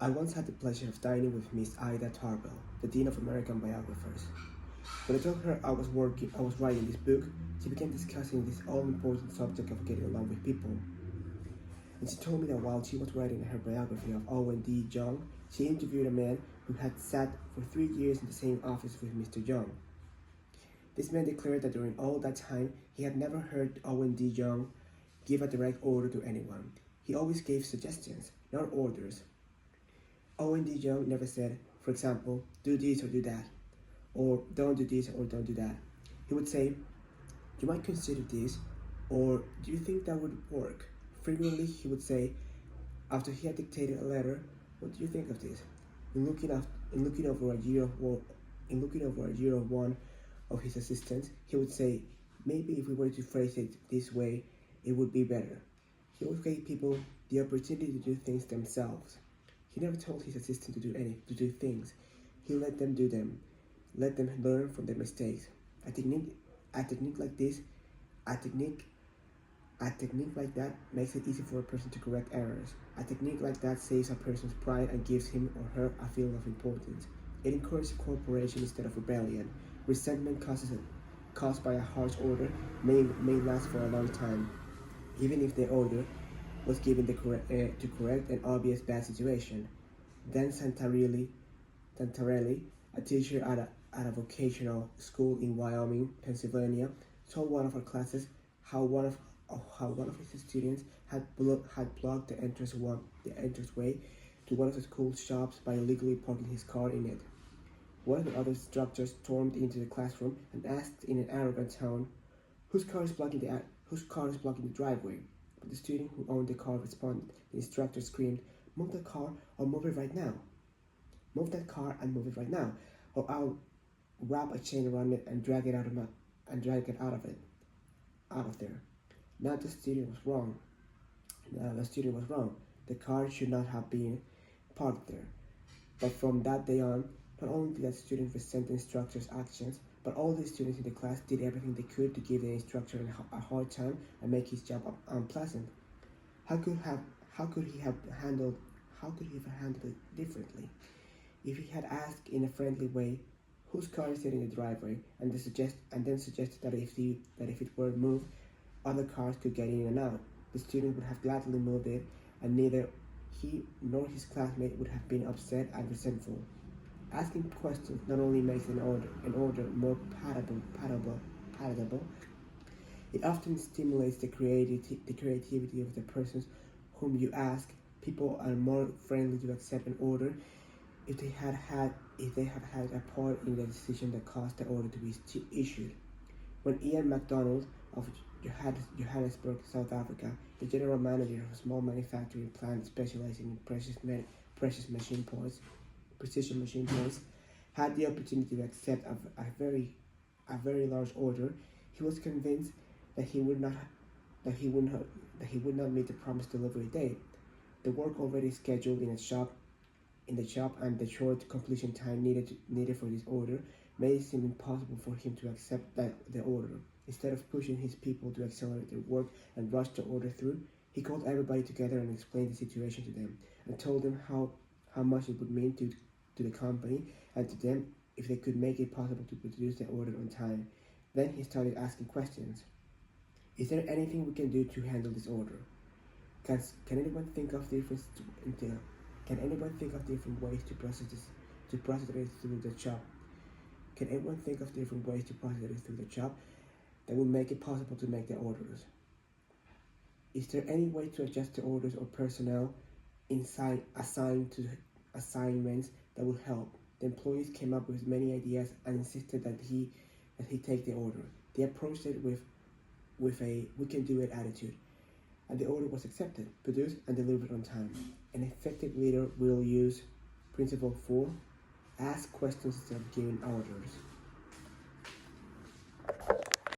I once had the pleasure of dining with Miss Ida Tarbell, the Dean of American Biographers. When I told her I was writing this book, she began discussing this all-important subject of getting along with people. And she told me that while she was writing her biography of Owen D. Young, she interviewed a man who had sat for 3 years in the same office with Mr. Young. This man declared that during all that time, he had never heard Owen D. Young give a direct order to anyone. He always gave suggestions, not orders. Owen D. Young never said, for example, do this or do that, or don't do this or don't do that. He would say, you might consider this, or do you think that would work? Frequently, he would say, after he had dictated a letter, what do you think of this? In looking over a year of one of his assistants, he would say, maybe if we were to phrase it this way, it would be better. He always gave people the opportunity to do things themselves. He never told his assistant to do things. He let them do them, let them learn from their mistakes. A technique like that makes it easy for a person to correct errors. A technique like that saves a person's pride and gives him or her a feeling of importance. It encourages cooperation instead of rebellion. Resentment caused by a harsh order may last for a long time, even if the order was given to correct an obvious bad situation. Dan Santarelli, a teacher at a vocational school in Wyoming, Pennsylvania, told one of our classes how one of his students had blocked the entranceway to one of the school's shops by illegally parking his car in it. One of the other instructors stormed into the classroom and asked in an arrogant tone, whose car is blocking the driveway? But the student who owned the car responded. The instructor screamed, move the car or move it right now. Move that car and move it right now, or I'll wrap a chain around it and drag it out of there. Now the student was wrong. The car should not have been parked there. But from that day on, not only did that student resent the instructor's actions, but all the students in the class did everything they could to give the instructor a hard time and make his job unpleasant. How could he have handled it differently? If he had asked in a friendly way, whose car is sitting in the driveway, and then suggested that if it were moved, other cars could get in and out, the student would have gladly moved it, and neither he nor his classmate would have been upset and resentful. Asking questions not only makes an order more palatable, it often stimulates the creativity of the persons whom you ask. People are more friendly to accept an order if they have had a part in the decision that caused the order to be issued. When Ian MacDonald of Johannesburg, South Africa, the general manager of a small manufacturing plant specializing in precision machine parts, had the opportunity to accept a very large order, he was convinced that he would not meet the promised delivery date. The work already scheduled in the shop and the short completion time needed for this order made it seem impossible for him to accept the order. Instead of pushing his people to accelerate their work and rush the order through, he called everybody together and explained the situation to them, and told them how much it would mean to the company and to them if they could make it possible to produce the order on time. Then he started asking questions. Is there anything we can do to handle this order? Can anyone think of different ways to process it through the shop? Can anyone think of different ways to process it through the shop that will make it possible to make the orders? Is there any way to adjust the orders or personnel assigned to assignments that will help? The employees came up with many ideas and insisted that he take the order. They approached it with a we can do it attitude, and the order was accepted, produced, and delivered on time. An effective leader will use Principle 4, ask questions instead of giving orders.